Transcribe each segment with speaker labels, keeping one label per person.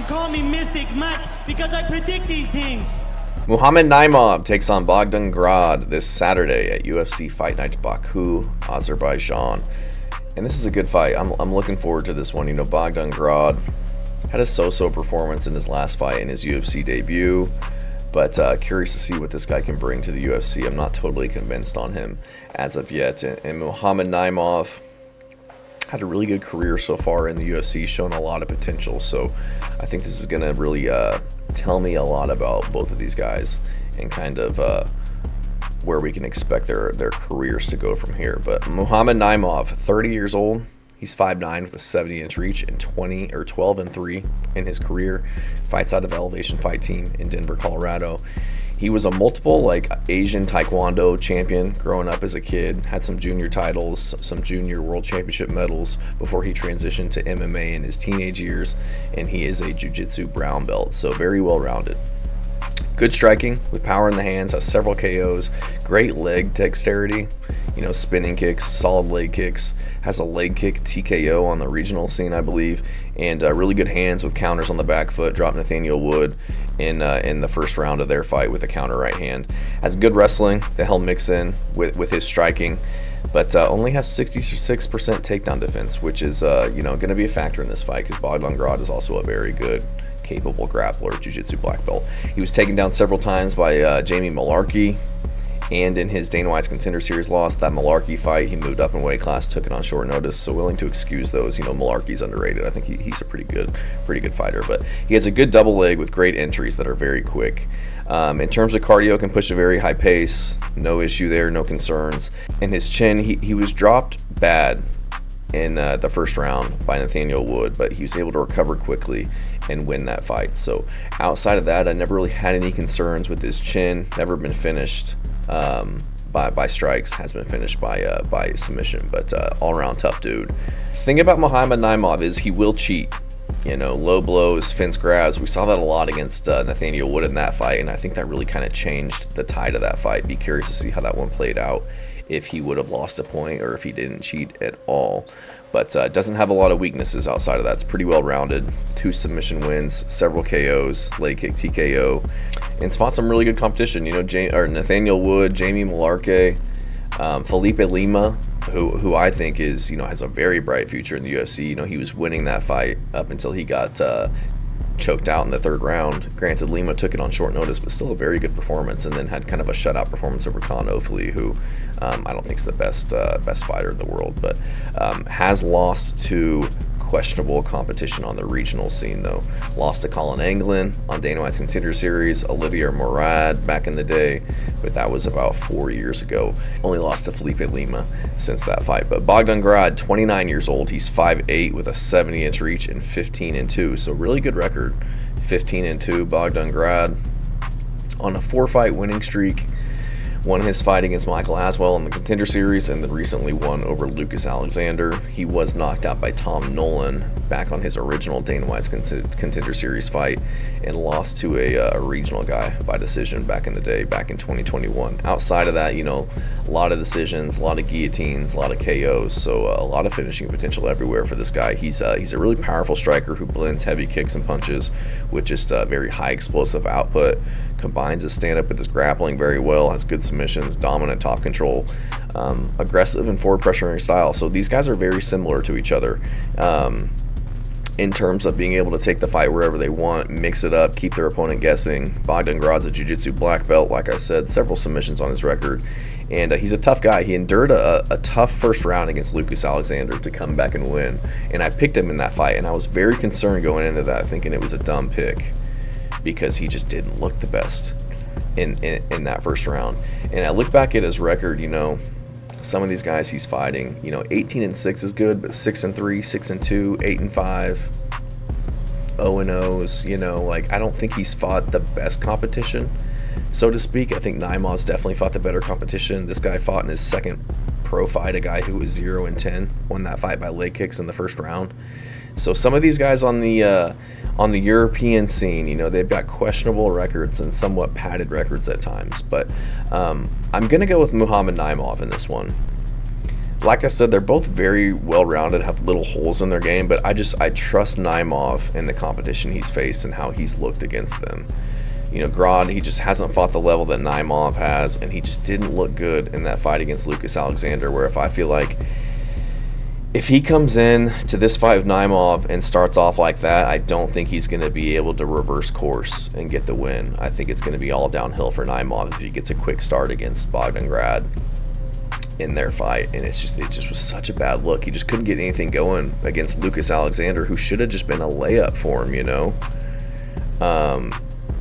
Speaker 1: call me Mystic Mac because I predict these things.
Speaker 2: Muhammad Naimov takes on Bogdan Grad this Saturday at UFC Fight Night Baku, Azerbaijan. And this is a good fight. I'm looking forward to this one. You know, Bogdan Grad had a so-so performance in his last fight in his UFC debut, but curious to see what this guy can bring to the UFC. I'm not totally convinced on him as of yet. And Muhammad Naimov had a really good career so far in the UFC, shown a lot of potential. So I think this is going to really tell me a lot about both of these guys and kind of where we can expect their careers to go from here. But Muhammad Naimov, 30 years old. He's 5'9" with a 70-inch reach and 12-3 in his career. Fights out of Elevation Fight Team in Denver, Colorado. He was a multiple Asian Taekwondo champion growing up as a kid. Had some junior titles, some junior world championship medals before he transitioned to MMA in his teenage years. And he is a jiu-jitsu brown belt, so very well-rounded. Good striking with power in the hands, has several KOs, great leg dexterity, you know, spinning kicks, solid leg kicks, has a leg kick TKO on the regional scene, I believe, and really good hands with counters on the back foot. Dropped Nathaniel Wood in the first round of their fight with a counter right hand. Has good wrestling that he'll mix in with his striking, but only has 66% takedown defense, which is going to be a factor in this fight because Bogdan Grad is also a very good, capable grappler, jiu-jitsu black belt. He was taken down several times by Jamie Mullarkey, and in his Dana White's Contender Series loss, that Mullarkey fight, he moved up in weight class, took it on short notice, so willing to excuse those. You know, Mullarkey's underrated. I think he's a pretty good fighter, but he has a good double leg with great entries that are very quick. In terms of cardio, can push a very high pace, no issue there, no concerns. In his chin, he was dropped bad in the first round by Nathaniel Wood, but he was able to recover quickly and win that fight. So outside of that, I never really had any concerns with his chin. Never been finished by strikes, has been finished by submission, but all-around tough dude. Thing about Muhammad Naimov is he will cheat. You know, low blows, fence grabs. We saw that a lot against Nathaniel Wood in that fight, and I think that really kind of changed the tide of that fight. Be curious to see how that one played out, if he would have lost a point or if he didn't cheat at all. But doesn't have a lot of weaknesses outside of that. It's pretty well rounded. 2 submission wins, several KOs, leg kick TKO, and fought some really good competition. You know, Nathaniel Wood, Jamie Mullarkey, Felipe Lima, who I think is, you know, has a very bright future in the UFC. You know, he was winning that fight up until he got choked out in the third round. Granted, Lima took it on short notice, but still a very good performance, and then had kind of a shutout performance over Khan Offaly, who I don't think is the best fighter in the world, but has lost to questionable competition on the regional scene, though. Lost to Colin Anglin on Dana White's Contender Series, Olivier Morad back in the day, but that was about 4 years ago. Only lost to Felipe Lima since that fight. But Bogdan Grad, 29 years old, he's 5'8" with a 70-inch reach and 15-2, so really good record. 15-2, Bogdan Grad on a 4-fight winning streak. Won his fight against Michael Aswell in the Contender Series, and then recently won over Lucas Alexander. He was knocked out by Tom Nolan back on his original Dana White's Contender Series fight, and lost to a regional guy by decision back in the day, back in 2021. Outside of that, you know, a lot of decisions, a lot of guillotines, a lot of KOs, so a lot of finishing potential everywhere for this guy. He's a really powerful striker who blends heavy kicks and punches with just very high explosive output. Combines his stand-up with his grappling very well, has good submissions, dominant top control, aggressive and forward pressuring style. So these guys are very similar to each other in terms of being able to take the fight wherever they want, mix it up, keep their opponent guessing. Bogdan Grad's a jiu-jitsu black belt, like I said, several submissions on his record, and he's a tough guy. He endured a tough first round against Lucas Alexander to come back and win, and I picked him in that fight, and I was very concerned going into that, thinking it was a dumb pick, because he just didn't look the best in that first round. And I look back at his record, you know, some of these guys he's fighting, you know, 18-6 is good, but 6-3, 6-2, 8-5, 0-0s, you know, like, I don't think he's fought the best competition, so to speak. I think Naimov's definitely fought the better competition. This guy fought in his second pro fight a guy who was 0-10, won that fight by leg kicks in the first round. So some of these guys on the European scene, you know, they've got questionable records and somewhat padded records at times. But I'm going to go with Muhammad Naimov in this one. like I said, they're both very well-rounded, have little holes in their game, but I trust Naimov in the competition he's faced and how he's looked against them. You know, Grad, he just hasn't fought the level that Naimov has, and he just didn't look good in that fight against Lucas Alexander, where if I feel like if he comes in to this fight with Naimov and starts off like that, I don't think he's going to be able to reverse course and get the win. I think it's going to be all downhill for Naimov if he gets a quick start against Bogdan Grad in their fight, and it just was such a bad look. He just couldn't get anything going against Lucas Alexander, who should have just been a layup for him, you know.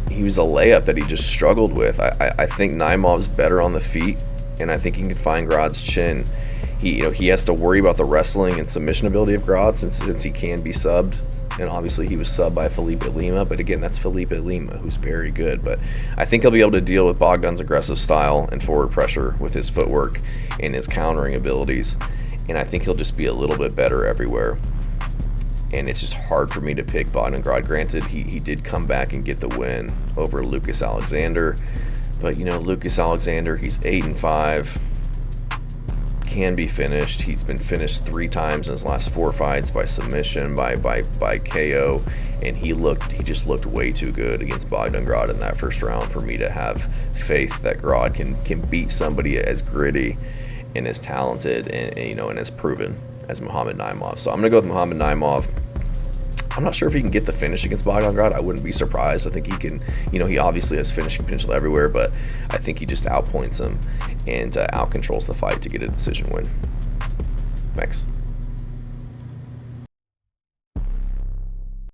Speaker 2: He was a layup that he just struggled with. I think Naimov's better on the feet, and I think he can find Grad's chin. He has to worry about the wrestling and submission ability of Grad since he can be subbed. And obviously he was subbed by Felipe Lima, but again, that's Felipe Lima, who's very good. But I think he'll be able to deal with Bogdan's aggressive style and forward pressure with his footwork and his countering abilities. And I think he'll just be a little bit better everywhere. And it's just hard for me to pick Bogdan Grad. Granted, he did come back and get the win over Lucas Alexander. But, you know, Lucas Alexander, he's 8-5. Can be finished. He's been finished 3 times in his last 4 fights by submission, by KO, and he just looked way too good against Bogdan Grad in that first round for me to have faith that Grad can beat somebody as gritty and as talented and you know, and as proven as Muhammad Naimov. So I'm gonna go with Muhammad Naimov. I'm not sure if he can get the finish against Bogdan Grad. I wouldn't be surprised. I think he can, you know, he obviously has finishing potential everywhere, but I think he just outpoints him and out-controls the fight to get a decision win. Thanks.